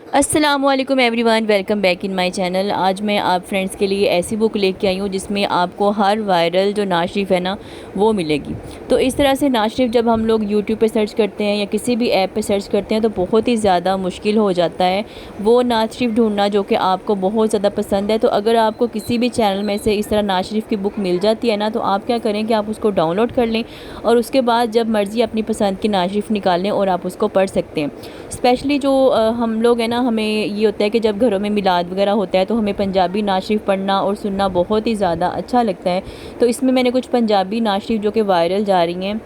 अस्सलामुअलैकुम everyone, welcome back in my channel. आज मैं आप फ्रेंड्स के लिए ऐसी बुक लेके आई हूँ जिसमें आपको हर वायरल जो नात शरीफ है ना वो मिलेगी। तो इस तरह से नात शरीफ जब हम लोग यूट्यूब पे सर्च करते हैं या किसी भी ऐप पे सर्च करते हैं तो बहुत ही ज़्यादा मुश्किल हो जाता है वो नात शरीफ ढूंढना जो कि आपको बहुत ज़्यादा पसंद है। तो अगर आपको किसी भी चैनल में से इस तरह नात शरीफ की बुक मिल जाती है ना तो आप क्या करें कि आप उसको डाउनलोड कर लें और उसके बाद जब मर्ज़ी अपनी पसंद की नात शरीफ निकाल लें और आप उसको पढ़ सकते हैं। स्पेशली जो हम लोग हैं ना, हमें ये होता है कि जब घरों में मिलाद वगैरह होता है तो हमें पंजाबी नात शरीफ पढ़ना और सुनना बहुत ही ज़्यादा अच्छा लगता है। तो इसमें मैंने कुछ पंजाबी नात शरीफ जो कि वायरल जा रही हैं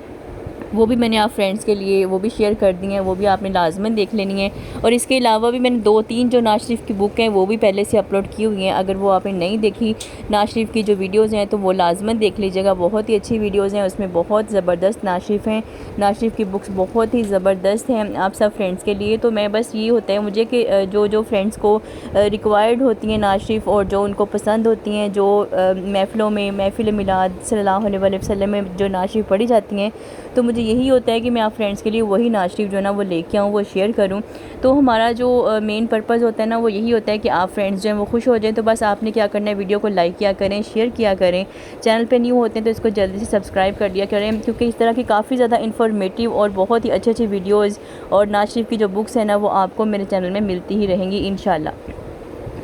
वो भी मैंने आप फ्रेंड्स के लिए वो भी शेयर कर दी हैं, वो भी आपने लाजमन देख लेनी है। और इसके अलावा भी मैंने 2-3 जो नात शरीफ की बुक हैं वो भी पहले से अपलोड की हुई हैं। अगर वो आपने नहीं देखी नात शरीफ की जो वीडियोज़ हैं तो वो लाजमन देख लीजिएगा, बहुत ही अच्छी वीडियोज़ हैं, उसमें बहुत ज़बरदस्त नात शरीफ हैं। नात शरीफ की बुक्स बहुत ही ज़बरदस्त हैं आप सब फ्रेंड्स के लिए। तो मैं बस ये होता है मुझे कि जो जो फ्रेंड्स को रिक्वायर्ड होती हैं नात शरीफ और जो उनको पसंद होती हैं, जो महफ़िलों में महफ़िल मिलाद सल्लल्लाहु अलैहि वसल्लम में जो नात शरीफ पढ़ी जाती हैं, तो मुझे यही होता है कि मैं आप फ्रेंड्स के लिए वही नात शरीफ जो है ना वो लेके आऊँ, वो शेयर करूँ। तो हमारा जो मेन पर्पज़ होता है ना वो यही होता है कि आप फ्रेंड्स जो हैं वो खुश हो जाएं। तो बस आपने क्या करना है, वीडियो को लाइक किया करें, शेयर किया करें। चैनल पे न्यू होते हैं तो इसको जल्दी से सब्सक्राइब कर दिया करें, क्योंकि इस तरह की काफ़ी ज़्यादा इन्फॉर्मेटिव और बहुत ही अच्छी अच्छी वीडियोज़ और नात शरीफ की जो बुक्स हैं ना वो आपको मेरे चैनल में मिलती ही रहेंगी इंशाल्लाह।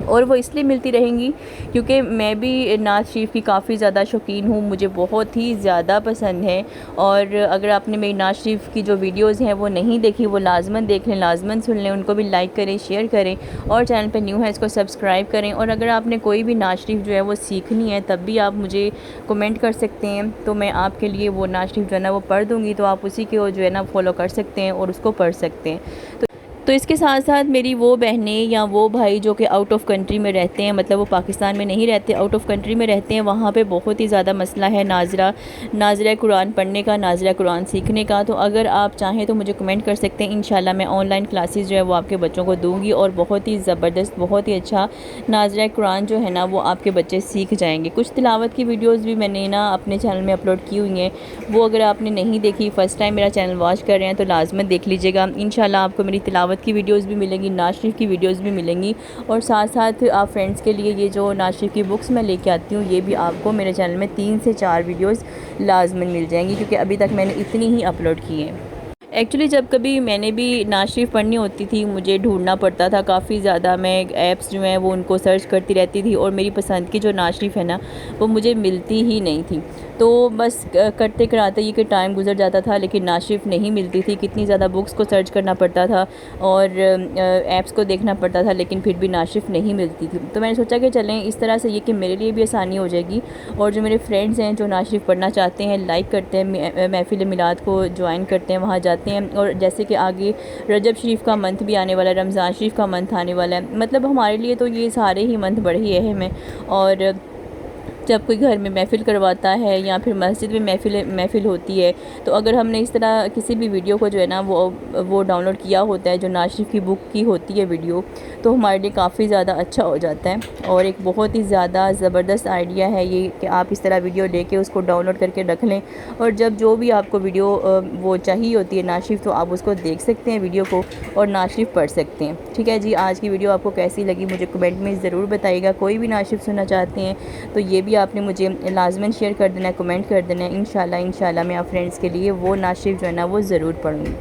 और वो इसलिए मिलती रहेंगी क्योंकि मैं भी नात शरीफ की काफ़ी ज़्यादा शौकीन हूँ, मुझे बहुत ही ज़्यादा पसंद है। और अगर आपने मेरी नात शरीफ की जो वीडियोज़ हैं वो नहीं देखी वो लाजमन देख लें, लाजमन सुन लें, उनको भी लाइक करें, शेयर करें और चैनल पे न्यू है इसको सब्सक्राइब करें। और अगर आपने कोई भी नात शरीफ जो है वो सीखनी है तब भी आप मुझे कमेंट कर सकते हैं, तो मैं आपके लिए वो नात शरीफ जो है ना वो पढ़ दूँगी। तो आप उसी को जो है ना फॉलो कर सकते हैं और उसको पढ़ सकते हैं। तो इसके साथ साथ मेरी वो बहनें या वो भाई जो कि आउट ऑफ कंट्री में रहते हैं, मतलब वो पाकिस्तान में नहीं रहते, आउट ऑफ कंट्री में रहते हैं, वहाँ पे बहुत ही ज़्यादा मसला है नाज़िरा कुरान पढ़ने का, नाज़िरा कुरान सीखने का। तो अगर आप चाहें तो मुझे कमेंट कर सकते हैं, इंशाल्लाह मैं ऑनलाइन क्लासेस जो है वो आपके बच्चों को दूँगी और बहुत ही ज़बरदस्त, बहुत ही अच्छा नाज़िरा कुरान जो है ना वो आपके बच्चे सीख जाएँगे। कुछ तिलावत की वीडियोज़ भी मैंने ना अपने चैनल में अपलोड की हुई हैं, वो अगर आपने नहीं देखी, फ़र्स्ट टाइम मेरा चैनल वॉच कर रहे हैं तो लाजमन देख लीजिएगा। इंशाल्लाह आपको मेरी तिलावत की वीडियोस भी मिलेंगी, नात शरीफ की वीडियोस भी मिलेंगी और साथ साथ आप फ्रेंड्स के लिए ये जो नात शरीफ की बुक्स मैं लेके आती हूँ ये भी आपको मेरे चैनल में 3 से 4 वीडियोस लाजमन मिल जाएंगी, क्योंकि अभी तक मैंने इतनी ही अपलोड की हैं। एक्चुअली जब कभी मैंने भी नात शरीफ पढ़नी होती थी मुझे ढूंढना पड़ता था काफ़ी ज़्यादा, मैं ऐप्स जो हैं वो उनको सर्च करती रहती थी और मेरी पसंद की जो नात शरीफ है ना वो मुझे मिलती ही नहीं थी। तो बस करते कराते ये कि टाइम गुजर जाता था लेकिन नात शरीफ नहीं मिलती थी। कितनी ज़्यादा बुक्स को सर्च करना पड़ता था और ऐप्स को देखना पड़ता था लेकिन फिर भी नात शरीफ नहीं मिलती थी। तो मैंने सोचा कि चलें इस तरह से ये कि मेरे लिए भी आसानी हो जाएगी और जो मेरे फ्रेंड्स हैं जो नात शरीफ पढ़ना चाहते हैं, लाइक करते हैं, महफिल मिलाद को ज्वाइन करते हैं, वहाँ जाते हैं। और जैसे कि आगे रजब शरीफ का मंथ भी आने वाला है, रमज़ान शरीफ का मंथ आने वाला है, मतलब हमारे लिए तो ये सारे ही मंथ बड़े ही अहम हैं। और जब कोई घर में महफ़िल करवाता है या फिर मस्जिद में महफ़िल होती है तो अगर हमने इस तरह किसी भी वीडियो को जो है ना वो डाउनलोड किया होता है जो नात शरीफ की बुक की होती है वीडियो, तो हमारे लिए काफ़ी ज़्यादा अच्छा हो जाता है। और एक बहुत ही ज़्यादा ज़बरदस्त आइडिया है ये कि आप इस तरह वीडियो लेके उसको डाउनलोड करके रख लें और जब जो भी आपको वीडियो वो चाहिए होती है नात शरीफ तो आप उसको देख सकते हैं वीडियो को और नात शरीफ पढ़ सकते हैं। ठीक है जी, आज की वीडियो आपको कैसी लगी मुझे कमेंट में ज़रूर बताइएगा। कोई भी नात शरीफ सुनना चाहते हैं तो ये भी आपने मुझे लाजमन शेयर कर देना है, कमेंट कर देना है। इंशाल्लाह मैं आप फ्रेंड्स के लिए वो नात शरीफ जो है ना वो ज़रूर पढ़ूँगी।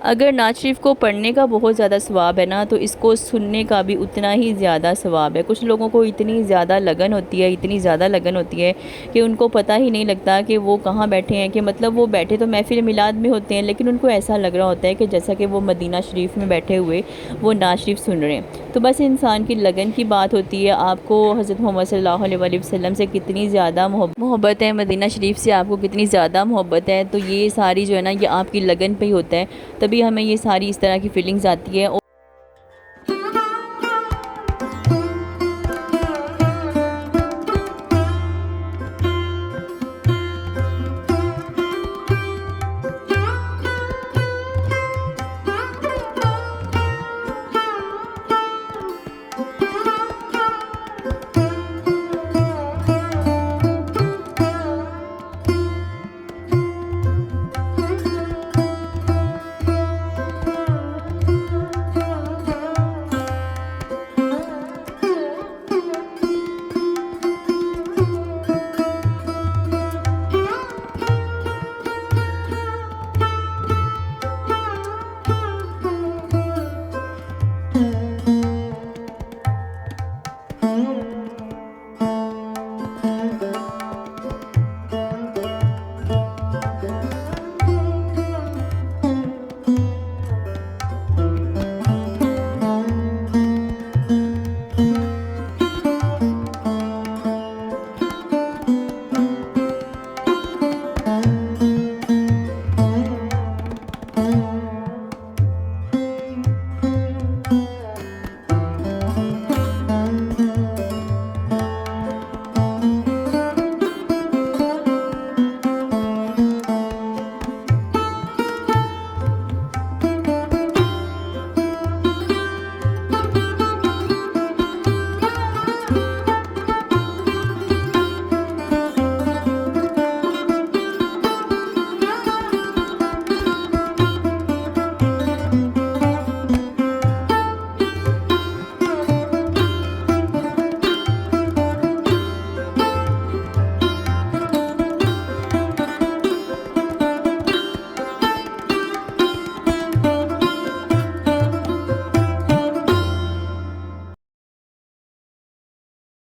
अगर नात शरीफ को पढ़ने का बहुत ज़्यादा सवाब है ना तो इसको सुनने का भी उतना ही ज़्यादा सवाब है। कुछ लोगों को इतनी ज़्यादा लगन होती है, इतनी ज़्यादा लगन होती है कि उनको पता ही नहीं लगता कि वो कहाँ बैठे हैं, कि मतलब वो बैठे तो महफिल मिलाद में होते हैं लेकिन उनको ऐसा लग रहा होता है कि जैसा कि वो मदीना शरीफ में बैठे हुए वो नात शरीफ सुन रहे हैं। तो बस इंसान की लगन की बात होती है। आपको हज़रत मोहम्मद सल्लल्लाहु अलैहि वसल्लम से कितनी ज़्यादा मोहब्बत है, मदीना शरीफ से आपको कितनी ज़्यादा मोहब्बत है, तो ये सारी जो है ना ये आपकी लगन पे ही होता है, तभी हमें ये सारी इस तरह की फीलिंग्स आती है।